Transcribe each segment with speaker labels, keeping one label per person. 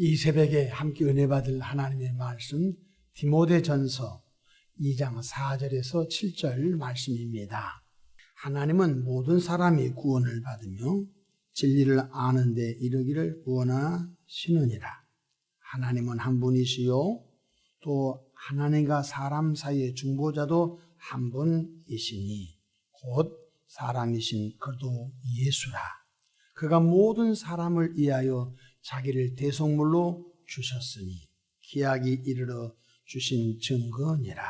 Speaker 1: 이 새벽에 함께 은혜 받을 하나님의 말씀 디모데전서 2장 4절에서 7절 말씀입니다. 하나님은 모든 사람이 구원을 받으며 진리를 아는 데 이르기를 원하시느니라. 하나님은 한 분이시요 또 하나님과 사람 사이의 중보자도 한 분이시니 곧 사람이신 그도 예수라. 그가 모든 사람을 위하여 자기를 대속물로 주셨으니 기약이 이르러 주신 증거니라.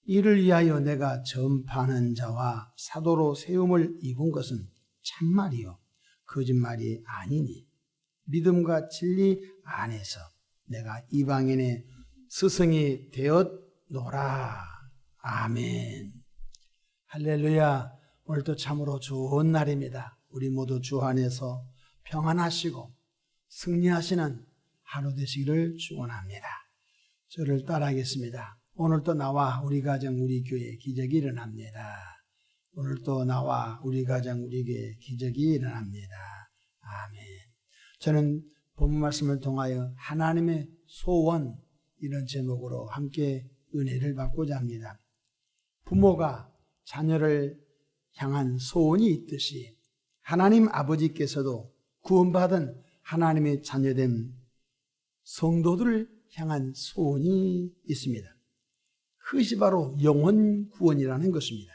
Speaker 1: 이를 위하여 내가 전파하는 자와 사도로 세움을 입은 것은 참말이요 거짓말이 아니니 믿음과 진리 안에서 내가 이방인의 스승이 되었노라. 아멘. 할렐루야. 오늘도 참으로 좋은 날입니다. 우리 모두 주 안에서 평안하시고 승리하시는 하루 되시기를 축원합니다. 저를 따라하겠습니다. 오늘도 나와 우리 가정 우리 교회 기적이 일어납니다. 오늘도 나와 우리 가정 우리 교회 기적이 일어납니다. 아멘. 저는 본문 말씀을 통하여 하나님의 소원 이런 제목으로 함께 은혜를 받고자 합니다. 부모가 자녀를 향한 소원이 있듯이 하나님 아버지께서도 구원받은 하나님의 자녀된 성도들을 향한 소원이 있습니다. 그것이 바로 영혼 구원이라는 것입니다.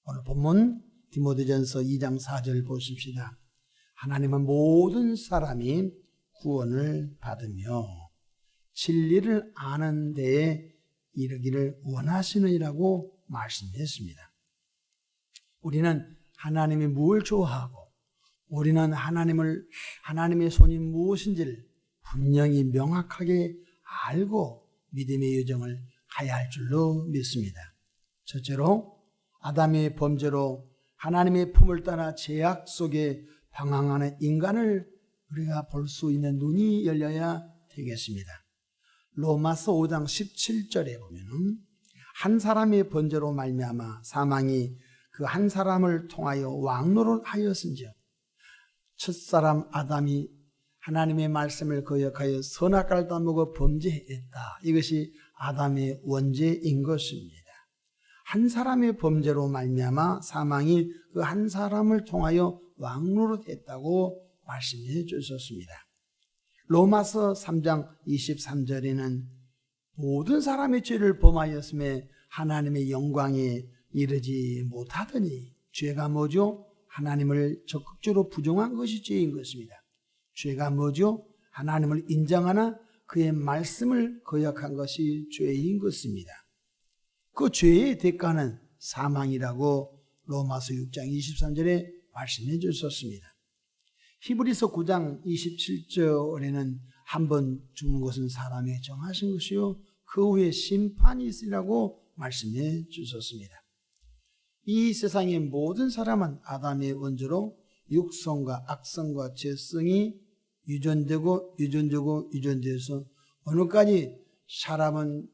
Speaker 1: 오늘 본문 디모데전서 2장 4절 보십시다. 하나님은 모든 사람이 구원을 받으며 진리를 아는 데에 이르기를 원하시느니라고 말씀했습니다. 우리는 하나님이 무엇을 좋아하고 우리는 하나님의 손이 무엇인지를 분명히 명확하게 알고 믿음의 여정을 가야 할 줄로 믿습니다. 첫째로 아담의 범죄로 하나님의 품을 따라 죄악 속에 방황하는 인간을 우리가 볼 수 있는 눈이 열려야 되겠습니다. 로마서 5장 17절에 보면은 한 사람의 번제로 말미암아 사망이 그 한 사람을 통하여 왕노릇하였은즉 첫사람 아담이 하나님의 말씀을 거역하여 선악과를 따먹어 범죄했다. 이것이 아담의 원죄인 것입니다. 한 사람의 범죄로 말미암아 사망이 그 한 사람을 통하여 왕노릇했다고 말씀해 주셨습니다. 로마서 3장 23절에는 모든 사람의 죄를 범하였음에 하나님의 영광에 이르지 못하더니 죄가 뭐죠? 하나님을 적극적으로 부정한 것이 죄인 것입니다. 죄가 뭐죠? 하나님을 인정하나 그의 말씀을 거역한 것이 죄인 것입니다. 그 죄의 대가는 사망이라고 로마서 6장 23절에 말씀해 주셨습니다. 히브리서 9장 27절에는 한 번 죽는 것은 사람이 정하신 것이요 그 후에 심판이 있으리라고 말씀해 주셨습니다. 이 세상의 모든 사람은 아담의 원죄로 육성과 악성과 죄성이 유전되어서 어느까지 사람은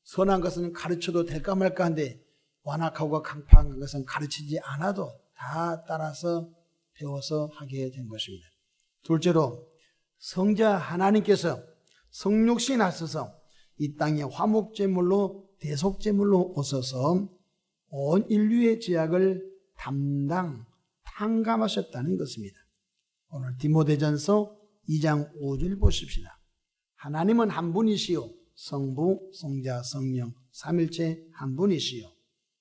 Speaker 1: 선한 것은 가르쳐도 될까 말까 한데 완악하고 강팍한 것은 가르치지 않아도 다 따라서 배워서 하게 된 것입니다. 둘째로 성자 하나님께서 성육신 하셔서 이 땅에 화목제물로 대속제물로 오셔서 온 인류의 죄악을 탕감하셨다는 것입니다. 오늘 디모데전서 2장 5절 보십시다. 하나님은 한 분이시요 성부, 성자, 성령 삼일체 한 분이시요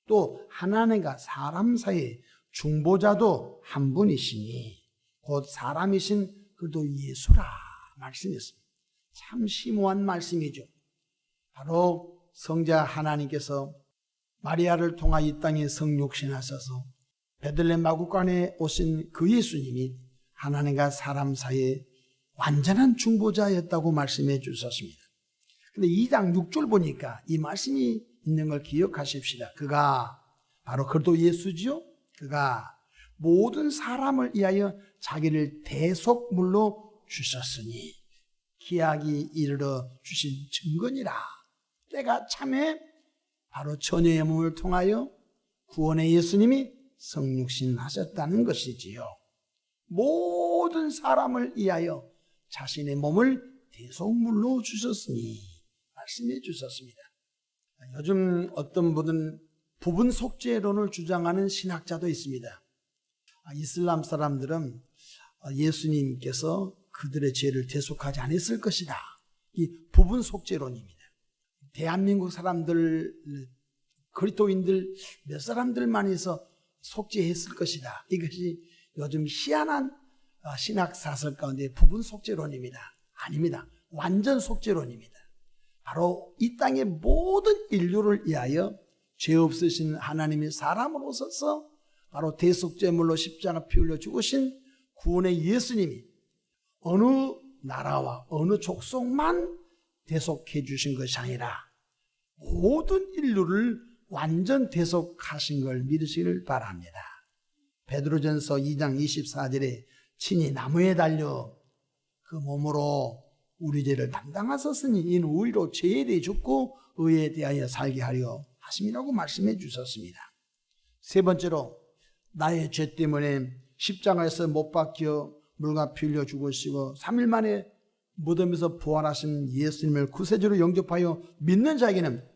Speaker 1: 또 하나님과 사람 사이의 중보자도 한 분이시니 곧 사람이신 그도 예수라 말씀했습니다. 참 심오한 말씀이죠. 바로 성자 하나님께서 마리아를 통하여 이 땅에 성육신하셔서 베들레헴 마구간에 오신 그 예수님이 하나님과 사람 사이의 완전한 중보자였다고 말씀해 주셨습니다. 근데 2장 6절 보니까 이 말씀이 있는 걸 기억하십시다. 그가 바로 그도 예수지요. 그가 모든 사람을 위하여 자기를 대속물로 주셨으니 기약이 이르러 주신 증거니라. 때가 참에 바로 처녀의 몸을 통하여 구원의 예수님이 성육신 하셨다는 것이지요. 모든 사람을 위하여 자신의 몸을 대속 물로 주셨으니 말씀해 주셨습니다. 요즘 어떤 분은 부분 속죄론을 주장하는 신학자도 있습니다. 이슬람 사람들은 예수님께서 그들의 죄를 대속하지 않았을 것이다. 이 부분 속죄론입니다. 대한민국 사람들, 그리스도인들 몇 사람들만 해서 속죄했을 것이다. 이것이 요즘 희한한 신학 사설 가운데 부분 속죄론입니다. 아닙니다. 완전 속죄론입니다. 바로 이 땅의 모든 인류를 위하여 죄 없으신 하나님이 사람으로 오셔서 바로 대속죄물로 십자가 피 흘려 죽으신 구원의 예수님이 어느 나라와 어느 족속만 대속해 주신 것이 아니라 모든 인류를 완전 대속하신 걸 믿으시길 바랍니다. 베드로전서 2장 24절에 친히 나무에 달려 그 몸으로 우리 죄를 담당하셨으니 이는 의로 죄에 대해 죽고 의에 대하여 살게 하려 하심이라고 말씀해 주셨습니다. 세 번째로 나의 죄 때문에 십자가에서 못 박혀 물과 피 흘려 죽으시고 3일 만에 무덤에서 부활하신 예수님을 구세주로 영접하여 믿는 자에게는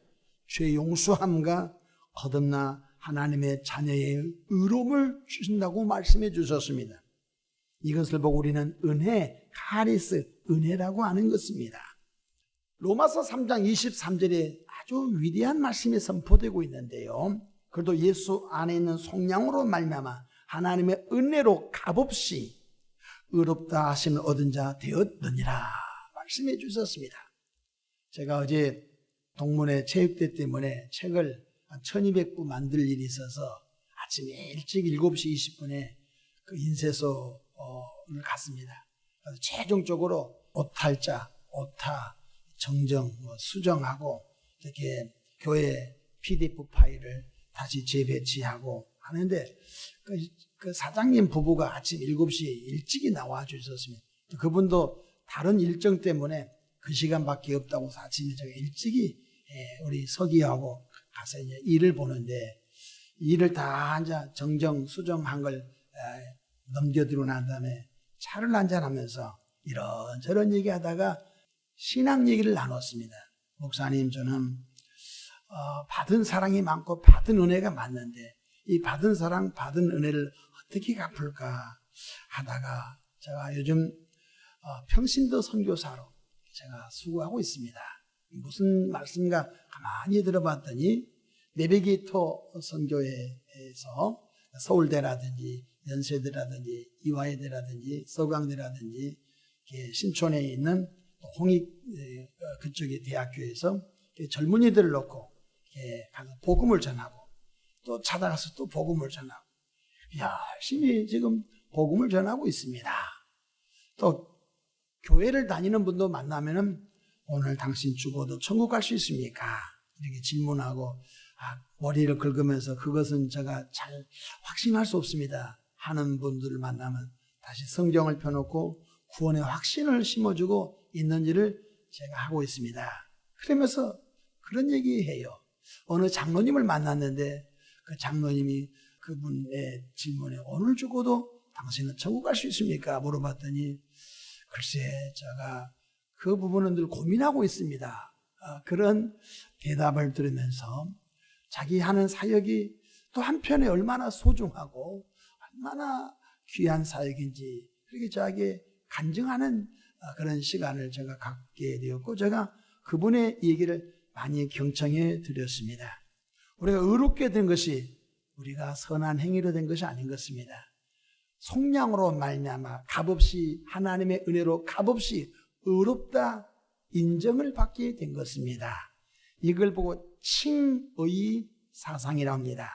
Speaker 1: 죄 용서함과 거듭나 하나님의 자녀의 의로움을 주신다고 말씀해 주셨습니다. 이것을 보고 우리는 은혜, 카리스, 은혜라고 하는 것입니다. 로마서 3장 23절에 아주 위대한 말씀이 선포되고 있는데요. 그래도 예수 안에 있는 속량으로 말미암아 하나님의 은혜로 값없이 의롭다 하심을 얻은 자 되었느니라 말씀해 주셨습니다. 제가 어제 동문회 체육대 때문에 책을 한 1200부 만들 일이 있어서 아침에 일찍 7시 20분에 그 인쇄소를 갔습니다. 그래서 최종적으로 오탈자, 오타, 정정, 수정하고 이렇게 교회 PDF 파일을 다시 재배치하고 하는데 그 사장님 부부가 아침 7시에 일찍이 나와 주셨습니다. 그분도 다른 일정 때문에 그 시간밖에 없다고 아침에 제가 일찍이 우리 서기하고 가서 이제 일을 보는데 일을 다 이제 정정 수정한 걸 넘겨드리고 난 다음에 차를 한잔하면서 이런저런 얘기하다가 신앙 얘기를 나눴습니다. 목사님, 저는 받은 사랑이 많고 받은 은혜가 많는데 이 받은 사랑, 받은 은혜를 어떻게 갚을까 하다가 제가 요즘 평신도 선교사로 제가 수고하고 있습니다. 무슨 말씀인가 가만히 들어봤더니 내비게이터 선교회에서 서울대라든지 연세대라든지 이화여대라든지 서강대라든지 신촌에 있는 홍익 그쪽의 대학교에서 젊은이들을 놓고 가서 복음을 전하고 또 찾아가서 또 복음을 전하고 열심히 지금 복음을 전하고 있습니다. 또 교회를 다니는 분도 만나면은 오늘 당신 죽어도 천국 갈 수 있습니까? 이렇게 질문하고 머리를 긁으면서 그것은 제가 잘 확신할 수 없습니다 하는 분들을 만나면 다시 성경을 펴놓고 구원의 확신을 심어주고 있는지를 제가 하고 있습니다. 그러면서 그런 얘기해요. 어느 장로님을 만났는데 그 장로님이 그분의 질문에 오늘 죽어도 당신은 천국 갈 수 있습니까? 물어봤더니 글쎄 제가 그 부분은 늘 고민하고 있습니다. 그런 대답을 들으면서 자기 하는 사역이 또 한편에 얼마나 소중하고 얼마나 귀한 사역인지 그렇게 저에게 간증하는 그런 시간을 제가 갖게 되었고 제가 그분의 얘기를 많이 경청해 드렸습니다. 우리가 의롭게 된 것이 우리가 선한 행위로 된 것이 아닌 것입니다. 속량으로 말미암아 값없이 하나님의 은혜로 값없이 의롭다 인정을 받게 된 것입니다. 이걸 보고 칭의 사상이라고 합니다.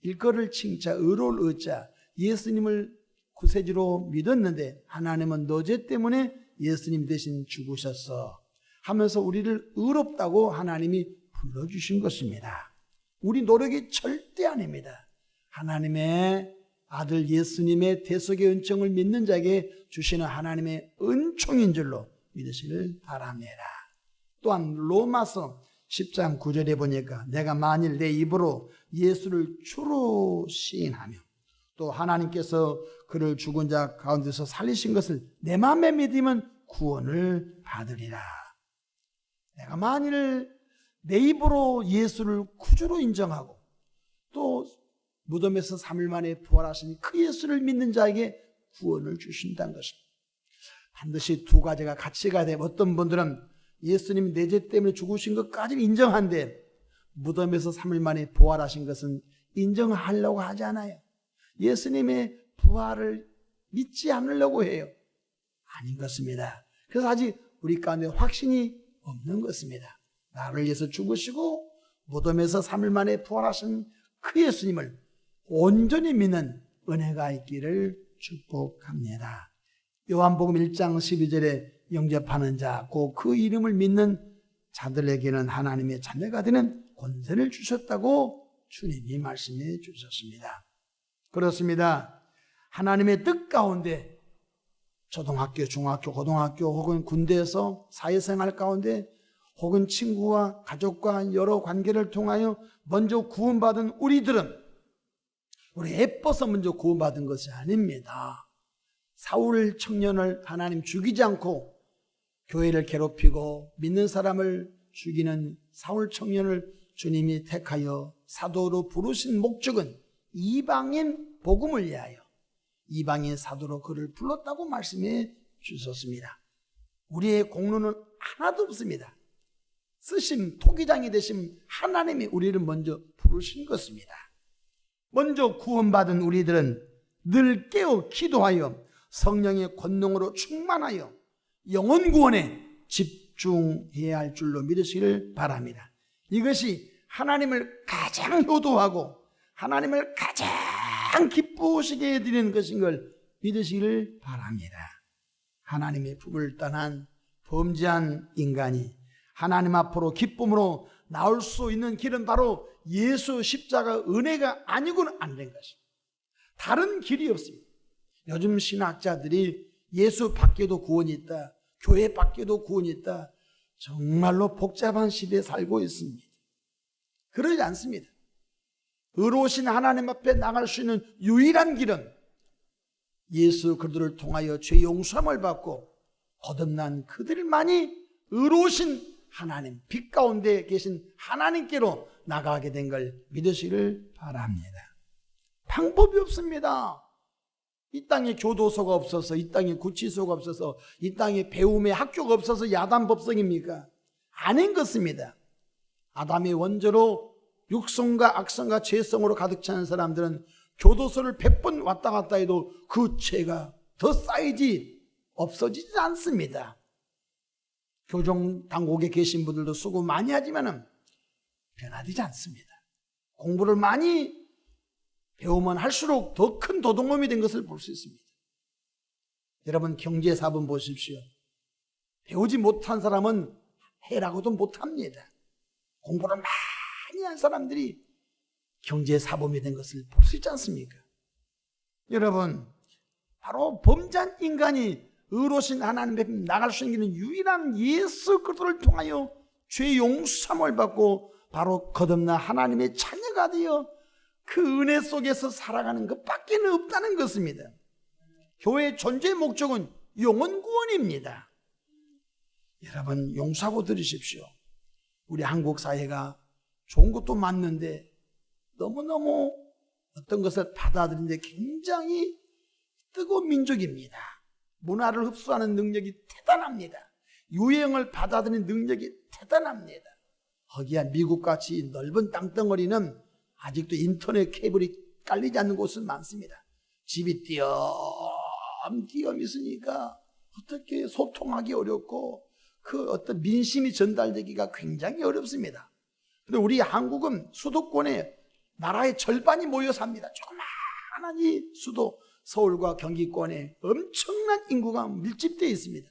Speaker 1: 일거를 칭자, 의로울 의자, 예수님을 구세주로 믿었는데 하나님은 너 죄 때문에 예수님 대신 죽으셨어 하면서 우리를 의롭다고 하나님이 불러주신 것입니다. 우리 노력이 절대 아닙니다. 하나님의 아들 예수님의 대속의 은총을 믿는 자에게 주시는 하나님의 은총인 줄로 믿으시길 바랍니다. 또한 로마서 10장 9절에 보니까 내가 만일 내 입으로 예수를 주로 시인하며 또 하나님께서 그를 죽은 자 가운데서 살리신 것을 내 마음에 믿으면 구원을 받으리라. 내가 만일 내 입으로 예수를 구주로 인정하고 또 무덤에서 3일 만에 부활하신 그 예수를 믿는 자에게 구원을 주신다는 것입니다. 반드시 두 가지가 같이 가야 돼요. 어떤 분들은 예수님이 내 죄 때문에 죽으신 것까지는 인정한데 무덤에서 3일 만에 부활하신 것은 인정하려고 하지 않아요. 예수님의 부활을 믿지 않으려고 해요. 아닌 것입니다. 그래서 아직 우리 가운데 확신이 없는 것입니다. 나를 위해서 죽으시고 무덤에서 3일 만에 부활하신 그 예수님을 온전히 믿는 은혜가 있기를 축복합니다. 요한복음 1장 12절에 영접하는 자, 곧 그 이름을 믿는 자들에게는 하나님의 자녀가 되는 권세를 주셨다고 주님이 말씀해 주셨습니다. 그렇습니다. 하나님의 뜻 가운데 초등학교, 중학교, 고등학교 혹은 군대에서 사회생활 가운데 혹은 친구와 가족과 여러 관계를 통하여 먼저 구원받은 우리들은 우리 예뻐서 먼저 구원받은 것이 아닙니다. 사울 청년을 하나님 죽이지 않고 교회를 괴롭히고 믿는 사람을 죽이는 사울 청년을 주님이 택하여 사도로 부르신 목적은 이방인 복음을 위하여 이방인 사도로 그를 불렀다고 말씀해 주셨습니다. 우리의 공로는 하나도 없습니다. 쓰심 토기장이 되신 하나님이 우리를 먼저 부르신 것입니다. 먼저 구원받은 우리들은 늘 깨어 기도하여 성령의 권능으로 충만하여 영혼 구원에 집중해야 할 줄로 믿으시기를 바랍니다. 이것이 하나님을 가장 효도하고 하나님을 가장 기쁘시게 해드리는 것인 걸 믿으시기를 바랍니다. 하나님의 품을 떠난 범죄한 인간이 하나님 앞으로 기쁨으로 나올 수 있는 길은 바로 예수 십자가 은혜가 아니고는 안 된 것입니다. 다른 길이 없습니다. 요즘 신학자들이 예수 밖에도 구원이 있다, 교회 밖에도 구원이 있다, 정말로 복잡한 시대에 살고 있습니다. 그러지 않습니다. 의로우신 하나님 앞에 나갈 수 있는 유일한 길은 예수 그들을 통하여 죄 용서함을 받고 거듭난 그들만이 의로우신 하나님, 빛 가운데 계신 하나님께로 나가게 된 걸 믿으시기를 바랍니다. 방법이 없습니다. 이 땅에 교도소가 없어서, 이 땅에 구치소가 없어서, 이 땅에 배움의 학교가 없어서 야단법석입니까? 아닌 것입니다. 아담의 원죄로 육성과 악성과 죄성으로 가득 차는 사람들은 교도소를 100번 왔다 갔다 해도 그 죄가 더 쌓이지 없어지지 않습니다. 교정 당국에 계신 분들도 수고 많이 하지만 변화되지 않습니다. 공부를 많이 배우면 할수록 더 큰 도둑놈이 된 것을 볼 수 있습니다. 여러분 경제사범 보십시오. 배우지 못한 사람은 해라고도 못합니다. 공부를 많이 한 사람들이 경제사범이 된 것을 볼 수 있지 않습니까? 여러분 바로 범죄한 인간이 의로우신 하나님 앞에 나갈 수 있는 유일한 예수 그리스도를 통하여 죄 용서함을 받고 바로 거듭난 하나님의 자녀가 되어 그 은혜 속에서 살아가는 것밖에 없다는 것입니다. 교회의 존재의 목적은 영혼 구원입니다. 여러분 용서하고 들으십시오. 우리 한국 사회가 좋은 것도 맞는데 너무너무 어떤 것을 받아들이는데 굉장히 뜨거운 민족입니다. 문화를 흡수하는 능력이 대단합니다. 유행을 받아들이는 능력이 대단합니다. 거기야 미국같이 넓은 땅덩어리는 아직도 인터넷 케이블이 깔리지 않는 곳은 많습니다. 집이 띄엄띄엄 있으니까 어떻게 소통하기 어렵고 그 어떤 민심이 전달되기가 굉장히 어렵습니다. 그런데 우리 한국은 수도권에 나라의 절반이 모여 삽니다. 조그마한 이 수도 서울과 경기권에 엄청난 인구가 밀집되어 있습니다.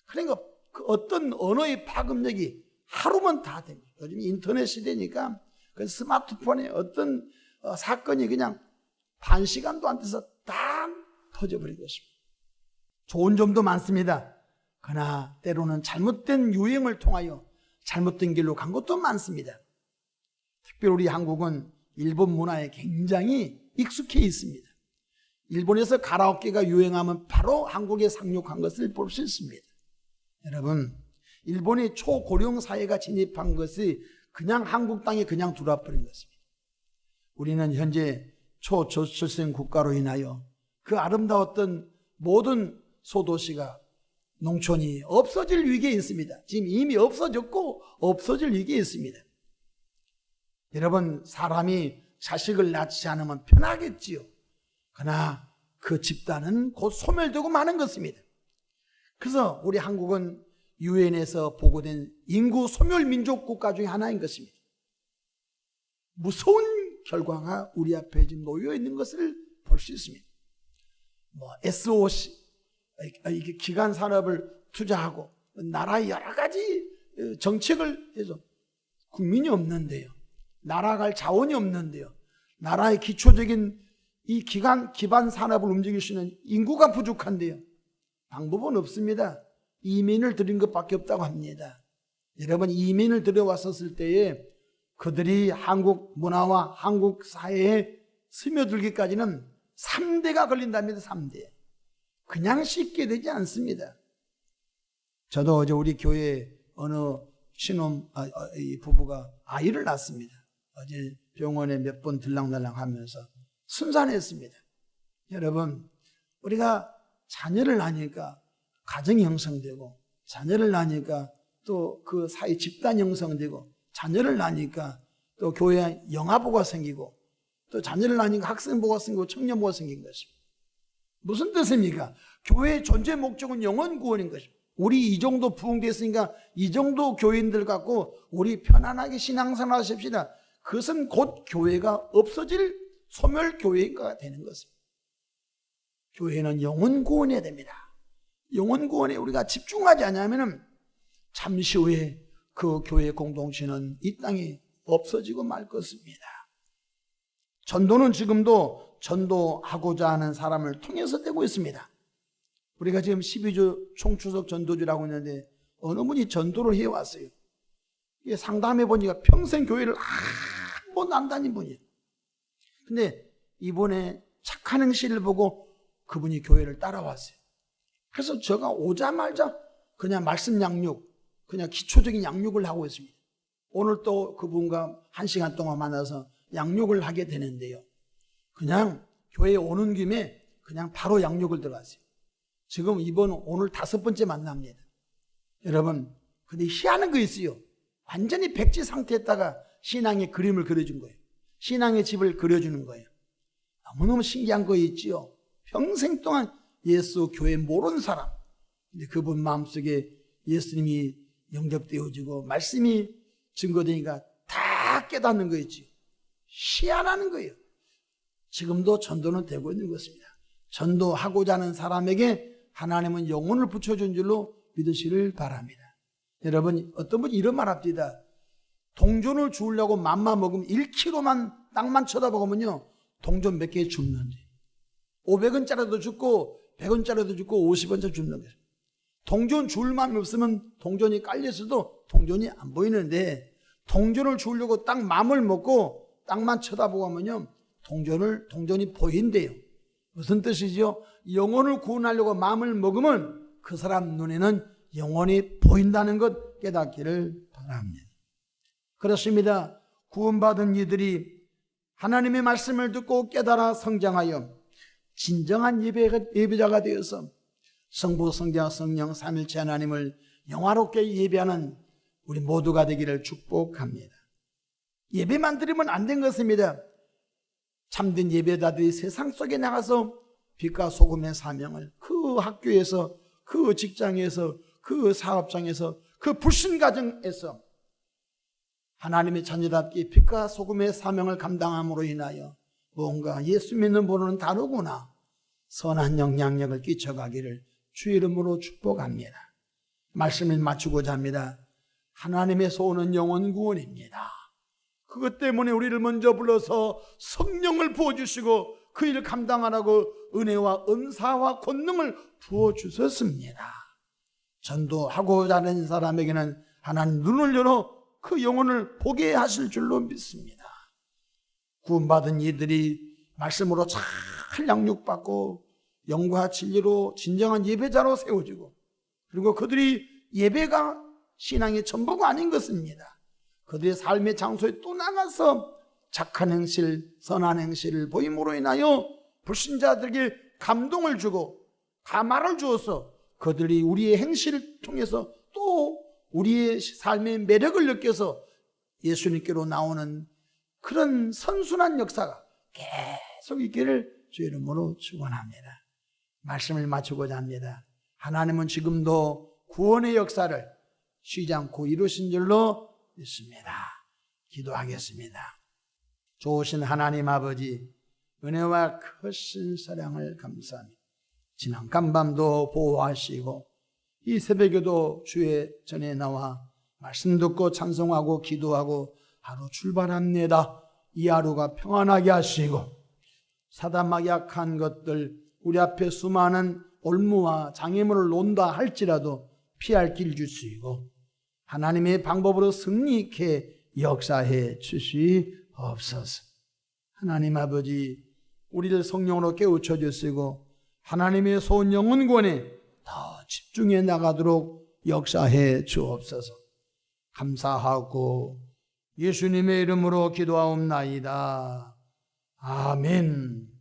Speaker 1: 그러니까 그 어떤 언어의 파급력이 하루면 다 됩니다. 요즘 인터넷 시대니까 그 스마트폰에 어떤 사건이 그냥 반 시간도 안 돼서 다 터져버린 것입니다. 좋은 점도 많습니다. 그러나 때로는 잘못된 유행을 통하여 잘못된 길로 간 것도 많습니다. 특별히 우리 한국은 일본 문화에 굉장히 익숙해 있습니다. 일본에서 가라오케가 유행하면 바로 한국에 상륙한 것을 볼 수 있습니다. 여러분, 일본이 초고령 사회가 진입한 것이 그냥 한국 땅에 그냥 들어와버린 것입니다. 우리는 현재 초저출생 국가로 인하여 그 아름다웠던 모든 소도시가, 농촌이 없어질 위기에 있습니다. 지금 이미 없어졌고 없어질 위기에 있습니다. 여러분, 사람이 자식을 낳지 않으면 편하겠지요. 그러나 그 집단은 곧 소멸되고 마는 것입니다. 그래서 우리 한국은 유엔에서 보고된 인구 소멸 민족 국가 중에 하나인 것입니다. 무서운 결과가 우리 앞에 지금 놓여 있는 것을 볼 수 있습니다. SOC, 이게 기간 산업을 투자하고 나라의 여러 가지 정책을 해서 국민이 없는데요. 나라갈 자원이 없는데요. 나라의 기초적인 이 기반 산업을 움직일 수 있는 인구가 부족한데요. 방법은 없습니다. 이민을 들인 것밖에 없다고 합니다. 여러분, 이민을 들여왔었을 때에 그들이 한국 문화와 한국 사회에 스며들기까지는 3대가 걸린답니다. 3대. 그냥 쉽게 되지 않습니다. 저도 어제 우리 교회에 어느 신혼 부부가 아이를 낳았습니다. 어제 병원에 몇 번 들락날락 하면서 순산했습니다. 여러분, 우리가 자녀를 낳으니까 가정이 형성되고, 자녀를 낳으니까 또 그 사회 집단이 형성되고, 자녀를 낳으니까 또 교회에 영아부가 생기고, 또 자녀를 낳으니까 학생부가 생기고 청년부가 생긴 것입니다. 무슨 뜻입니까? 교회의 존재 목적은 영혼 구원인 것입니다. 우리 이 정도 부흥됐으니까 이 정도 교인들 갖고 우리 편안하게 신앙생활 하십시다. 그것은 곧 교회가 없어질 소멸교회가 되는 것입니다. 교회는 영혼 구원해야 됩니다. 영혼 구원에 우리가 집중하지 않으면 잠시 후에 그 교회 공동체는 이 땅에 없어지고 말 것입니다. 전도는 지금도 전도하고자 하는 사람을 통해서 되고 있습니다. 우리가 지금 12주 총추석 전도주라고 있는데 어느 분이 전도를 해왔어요. 상담해 보니까 평생 교회를 한 번도 안 다닌 분이에요. 근데 이번에 착한 행실을 보고 그분이 교회를 따라왔어요. 그래서 제가 오자마자 그냥 말씀 양육, 그냥 기초적인 양육을 하고 있습니다. 오늘 또 그분과 1시간 동안 만나서 양육을 하게 되는데요. 그냥 교회에 오는 김에 그냥 바로 양육을 들어갔어요. 지금 오늘 5번째 만납니다. 여러분, 근데 희한한 거 있어요. 완전히 백지 상태에다가 신앙의 그림을 그려준 거예요. 신앙의 집을 그려주는 거예요. 너무너무 신기한 거 있지요. 평생 동안 예수 교회 모르는 사람. 근데 그분 마음속에 예수님이 영접되어지고 말씀이 증거되니까 다 깨닫는 거 있지요. 희한한 거예요. 지금도 전도는 되고 있는 것입니다. 전도하고자 하는 사람에게 하나님은 영혼을 붙여준 줄로 믿으시를 바랍니다. 여러분, 어떤 분이 이런 말 합니다. 동전을 주우려고 맘만 먹으면 1kg만 땅만 쳐다보면요, 동전 몇 개 줍는데 500원짜리도 줍고 100원짜리도 줍고 50원짜리 줍는 거예요. 동전 줄 마음이 없으면 동전이 깔려있어도 동전이 안 보이는데, 동전을 주우려고 딱 맘을 먹고 땅만 쳐다보고 하면요, 동전이 보인대요. 무슨 뜻이죠? 영혼을 구원하려고 마음을 먹으면 그 사람 눈에는 영혼이 보인다는 것 깨닫기를 바랍니다. 그렇습니다. 구원받은 이들이 하나님의 말씀을 듣고 깨달아 성장하여 진정한 예배자가 되어서 성부, 성자, 성령, 삼일체 하나님을 영화롭게 예배하는 우리 모두가 되기를 축복합니다. 예배만 드리면 안 된 것입니다. 참된 예배자들이 세상 속에 나가서 빛과 소금의 사명을 그 학교에서, 그 직장에서, 그 사업장에서, 그 불신 가정에서 하나님의 자녀답게 빛과 소금의 사명을 감당함으로 인하여 뭔가 예수 믿는 분은 다르구나, 선한 영향력을 끼쳐가기를 주의 이름으로 축복합니다. 말씀을 마치고자 합니다. 하나님에서 오는 영혼 구원입니다. 그것 때문에 우리를 먼저 불러서 성령을 부어주시고 그 일을 감당하라고 은혜와 은사와 권능을 부어주셨습니다. 전도하고자 하는 사람에게는 하나님 눈을 열어 그 영혼을 보게 하실 줄로 믿습니다. 구원받은 이들이 말씀으로 잘 양육받고 영과 진리로 진정한 예배자로 세워지고, 그리고 그들이 예배가 신앙의 전부가 아닌 것입니다. 그들의 삶의 장소에 또 나가서 착한 행실, 선한 행실을 보임으로 인하여 불신자들에게 감동을 주고 감화를 주어서 그들이 우리의 행실을 통해서 또 우리의 삶의 매력을 느껴서 예수님께로 나오는 그런 선순환 역사가 계속 있기를 주의 이름으로 축원합니다. 말씀을 마치고자 합니다. 하나님은 지금도 구원의 역사를 쉬지 않고 이루신 줄로 믿습니다. 기도하겠습니다. 좋으신 하나님 아버지, 은혜와 크신 사랑을 감사합니다. 지난 간밤도 보호하시고 이 새벽에도 주의 전에 나와 말씀 듣고 찬송하고 기도하고 하루 출발합니다. 이 하루가 평안하게 하시고 사담하게 약한 것들, 우리 앞에 수많은 올무와 장애물을 놓는다 할지라도 피할 길 주시고 하나님의 방법으로 승리 있게 역사해 주시옵소서. 하나님 아버지, 우리를 성령으로 깨우쳐 주시고 하나님의 소원 영혼권에 더 집중해 나가도록 역사해 주옵소서. 감사하고 예수님의 이름으로 기도하옵나이다. 아멘.